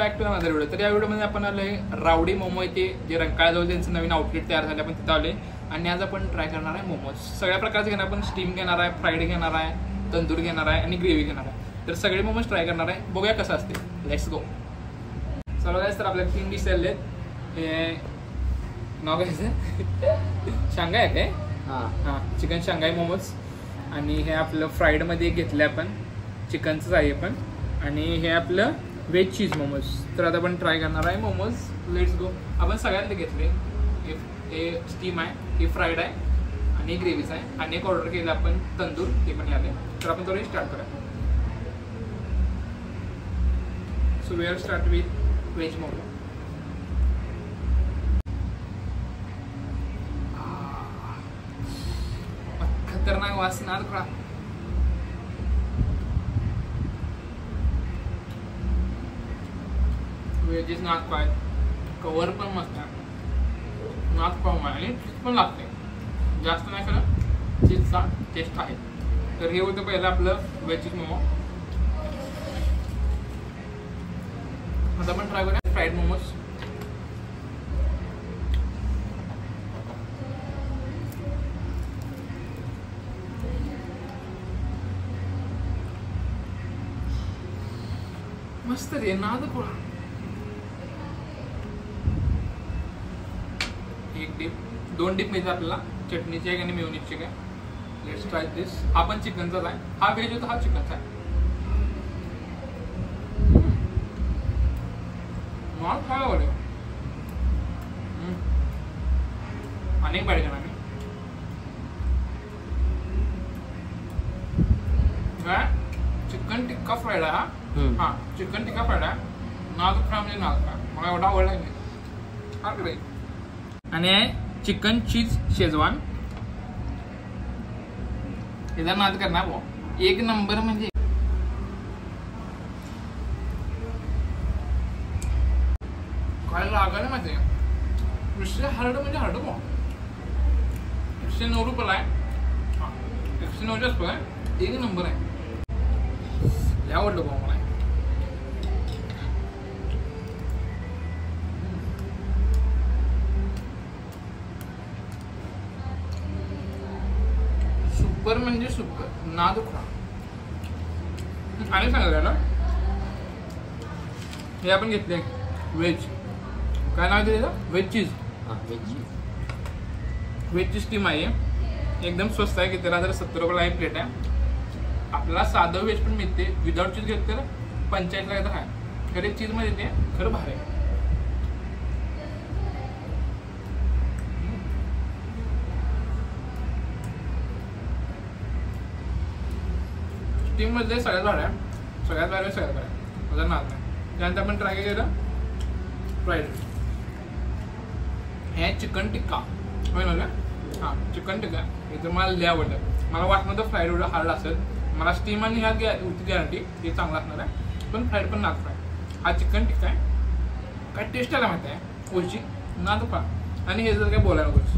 Back to another video. तर या व्हिडिओमध्ये आपण आलोय रावडी मोमो येते जे रंकाळ्याजवळ त्यांचं नवीन आउटलेट तयार झाले, आपण तिथं आलोय आणि आज आपण ट्राय करणार आहे मोमोज. सगळ्या प्रकारचे घेणार, आपण स्टीम घेणार आहे, फ्राईड घेणार आहे, तंदूर घेणार आहे आणि ग्रेव्ही घेणार आहे. तर सगळे मोमोज ट्राय करणार आहे, बघूया कसं असते. Let's go. चला गाइस, तर आपल्याला 3 डिश आले आहेत. हे नाव काय शांघाय काय? हां, चिकन शांघाय मोमोज. आणि हे आपलं फ्राईडमध्ये घेतलं आपण, चिकनचंच आहे पण. आणि हे आपलं व्हेज चीज मोमोज. तर आता आपण ट्राय करणार आहे मोमोज. Let's go. आपण सगळ्यातले घेतले. हे स्टीम आहे, हे फ्राईड आहे आणि ग्रेव्हीच आहे. आणि एक ऑर्डर केलं आपण तंदूर, ते पण आले. तर आपण थोडे स्टार्ट करूया. So we are start with veg momo. खतरनाक वासना थोडा. Veg is not quite. Cover पण मस्त आहे, नॉट फॉर्म आहे आणि चीज पण लागते. जास्त नाही खरं, चीजचा टेस्ट आहे. तर हे होतं पहिलं आपलं व्हेज मोमो. आता आपण ट्राय करूया फ्राईड मोमोज. मस्त रे, नाद थोडा. एक डिप, 2 डिप मिळतात आपल्याला, चटणीची आहे आणि मेयोनीजची काय. लेट्स ट्राय दिस. हा पण चिकनचाच आहे. हा व्हेज होता, हा चिकनचा आहे. नॉट खायला बोले. अनेक बाईट घेणार मी. काय चिकन टिक्का फ्राईड आहे. हा चिकन टिक्का फ्राईड आहे. नाद फ्राय म्हणजे नाद फ्राय मला एवढा आवडला नाही. हा ग्रेट. आणि आहे चिकन चीज शेजवान. याचा नाद करणार भाऊ, एक नंबर. म्हणजे काय लागायला माहिती आहे. 100 म्हणजे हार्ड भाऊ. 109 रुपयाला आहे. हा 109 रुपये. एक नंबर आहे. लय आवडलं भाऊ मला. सुपर म्हणजे सुपर, नाद खा. आणि सांगायला ना, हे आपण घेतले व्हेज. काय नाव आहे त्याचं? Veg cheese. Veg cheese steam आहे. एकदम स्वस्त आहे. कितीला? जर 70 रुपयाला आहे प्लेट आहे. आपल्याला साधं व्हेज पण मिळते. विदाउट चीज घेतलं तर 45 ला आहे. खरे चीजमध्ये येते, खरं भारी आहे. स्टीम मध्ये सगळ्यात भारी आहे, सगळ्यात भारी आहे. माझा नाद नाही. त्यानंतर आपण ट्राय केलं फ्राईड. हे चिकन टिक्का होय ना? हां चिकन टिक्का. हे तर मला लय आवडलं. मला वाटलं तर फ्राईड एवढं हार्ड असेल. मला स्टीम आणि ह्या होती गॅरंटी, ते चांगलं असणार आहे. पण फ्राईड पण नाद फ्राय. हा चिकन टिक्का आहे. काय टेस्ट आला माहिती आहे ओळची. नाद फ्राय. आणि हे जर काय बोलायला नकोच,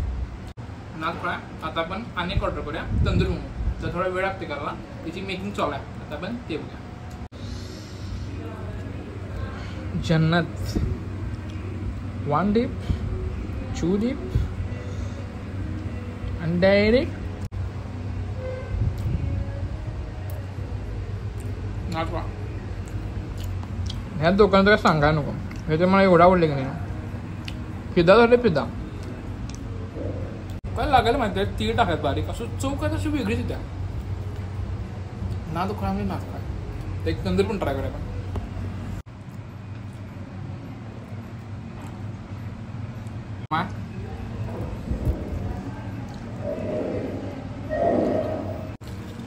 नाद फ्राय. आता आपण अनेक ऑर्डर करूया तंदूर मोमो. तर थोडा वेळ लागते करायला, त्याची मेकिंग चालू आहे. आता आपण ते बघूया. जन्नत. 1 डिप, 2 डिप आणि डायरेक्ट नाटवा. ह्या दुकानात काय सांगायला नको. हे तर मला एवढं आवडले की नाही. पिझ्झा झाले पिझ्झा. काय लागायला माहिती आहे, तीळ टाकायत बारीक. असं चौक आहे तशी वेगळीच येत्या. नाद खा म्हणजे नाद खा. एक तंदूर पण ट्राय करायला.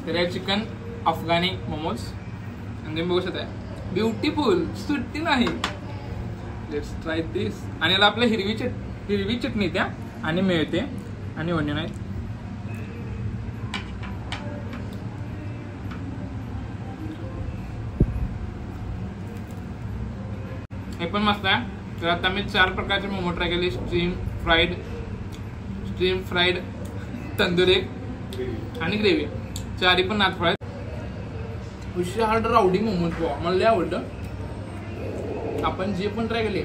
तर चिकन अफगाणी मोमोज. आणि बघू शकता ब्युटिफुल, सुट्टी नाही. लेट्स ट्राय दिस. आणि याला आपलं हिरवी चटणी त्या आणि मिळते आणि ओनियन आहेत. हे पण मस्त आहे. तर आता मी 4 प्रकारचे मोमो ट्राय केले. स्टीम फ्राईड, तंदूर एक आणि ग्रेव्ही. 4ही पण नाथ फ्राय. हार्ड रावडी मोमोज मला लय आवडलं. आपण जे पण ट्राय केले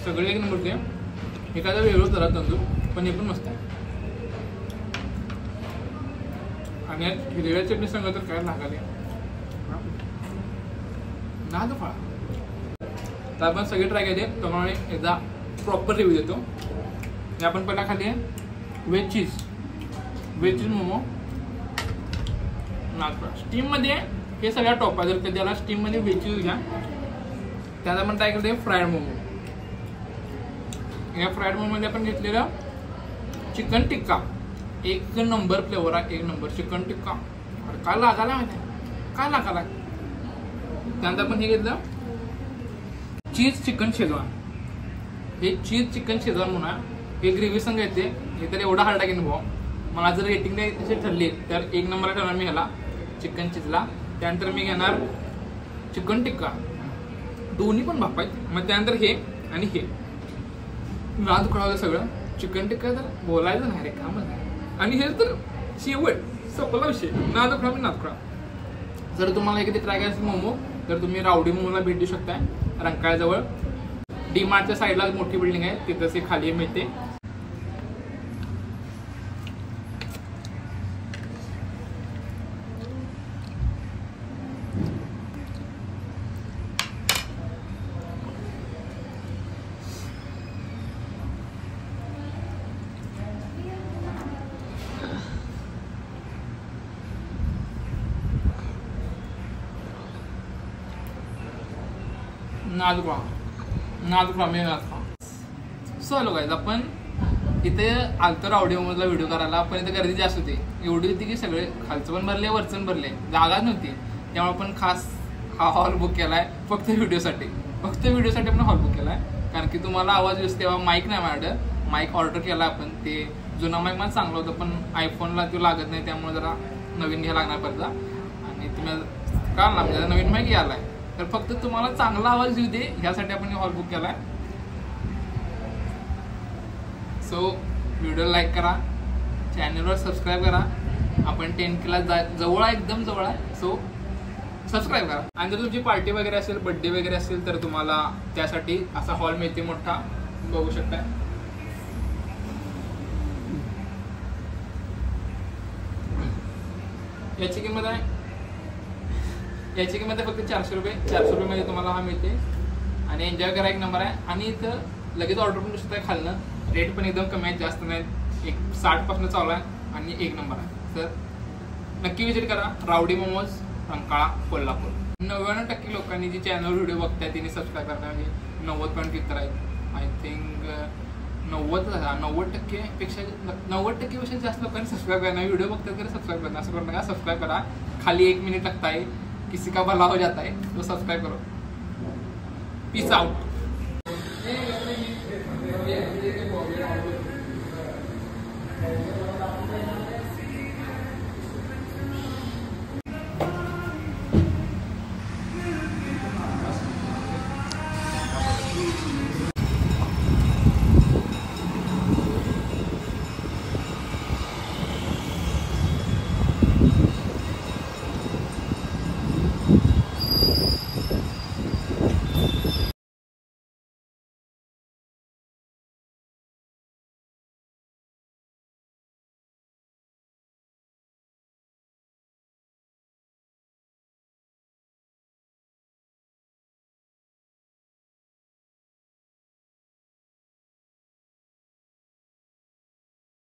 सगळे एक नंबर ते. एखादा वेगळं जरा तंदूर पण हे पण मस्त आहे. आणि हिरव्या चटणी सांगत तर काय लागाले ना तो फळा. तर आपण सगळे ट्राय केले त्यामुळे एकदा प्रॉपर रिव्ह्यू देतो. हे आपण पहिला खाली आहे व्हेज चीज मोमो नागपूर स्टीममध्ये. हे सगळ्या टॉप आहे. जर कधी त्याला स्टीममध्ये व्हेज चीज घ्या. त्यात आपण ट्राय करतो फ्राईड मोमो. या फ्राईड मोमोमध्ये आपण घेतलेलं चिकन टिक्का. एक नंबर फ्लेवर आहे. एक नंबर चिकन टिक्का. काय लागायला माहिती आहे काय लागायला. त्यानंतर आपण हे घेतलं चीज चिकन शेजवान. हे चीज चिकन शेजवान म्हणा. हे ग्रेव्ही संग येते. हे तर एवढा हार्ड आहे की भाऊ. मला जर रेटिंग द्यायची ठरली तर एक नंबरला ठरणार मी ह्याला चिकन चीजला. त्यानंतर मी घेणार चिकन टिक्का. दोन्ही पण बाप आहेत. मग त्यानंतर हे आणि हे नाद खुळावलं सगळं. चिकन टिक्का तर बोलायचं नाही रे का म्हणा. आणि हे तर शेवट सपला विषय नाद खुळा मी नाद खुळा. जर तुम्हाला एखादी ट्राय करायचं मोमो तर तुम्ही रावडी मोमोला भेट देऊ शकताय. रंकाळ्याजवळ डी मार्टच्या साईडला मोठी बिल्डिंग आहे तिथंच हे खाली मिळते. नादुका मी सो हॅलो गाईज. आपण इथे आलतो रावडी मोमोजला व्हिडिओ करायला पण इथे गर्दी जास्त होती. एवढी होती की सगळे खालचं पण भरले वरचं भरले. जागा नव्हती त्यामुळे आपण खास हा हॉल बुक केलाय फक्त व्हिडिओसाठी. आपण हॉल बुक केलाय कारण की तुम्हाला आवाज येतो तेव्हा माईक नाही माझ्याकडं. माईक ऑर्डर केला आपण. ते जुना माईक मला चांगलं होतं पण आयफोनला तो लागत नाही त्यामुळे जरा नवीन घ्यायला लागणार पडता. आणि तुम्ही काढला म्हणजे नवीन माईक घ्यायला आहे तर फक्त तुम्हाला चांगला आवाज येऊ दे ह्यासाठी आपण हॉल बुक केलाय. सो व्हिडिओ लाईक करा. चॅनलवर सबस्क्राईब करा. आपण 10K ला जवळ आहे एकदम जवळ आहे. सो सबस्क्राईब करा. आणि जर तुमची पार्टी वगैरे असेल बर्थडे वगैरे असेल तर तुम्हाला त्यासाठी असा हॉल मिळते मोठा बघू शकता. याची किंमत फक्त 400 रुपये. 400 रुपये तुम्हाला हा मिळते आणि एन्जॉय करा एक नंबर आहे. आणि इथं लगेच ऑर्डर पण करू शकता खालनं. रेट पण एकदम कमी आहेत जास्त नाही. 60 चालू आहे आणि एक नंबर आहे. तर नक्की विजिट करा रावडी मोमोज रंकाळा कोल्हापूर. 99% लोकांनी जी चॅनल व्हिडिओ बघताय तिने सबस्क्राईब करताय. म्हणजे 90 किती आहेत आय थिंक 90% पेक्षा जास्त लोकांनी सबस्क्राईब करणार. व्हिडिओ बघतात तरी सबस्क्राईब करणार. असं करू नका. सबस्क्राईब करा. खाली 1 मिनिट लगता है. किसी का भला हो जाता है तो सब्सक्राइब करो. Peace out.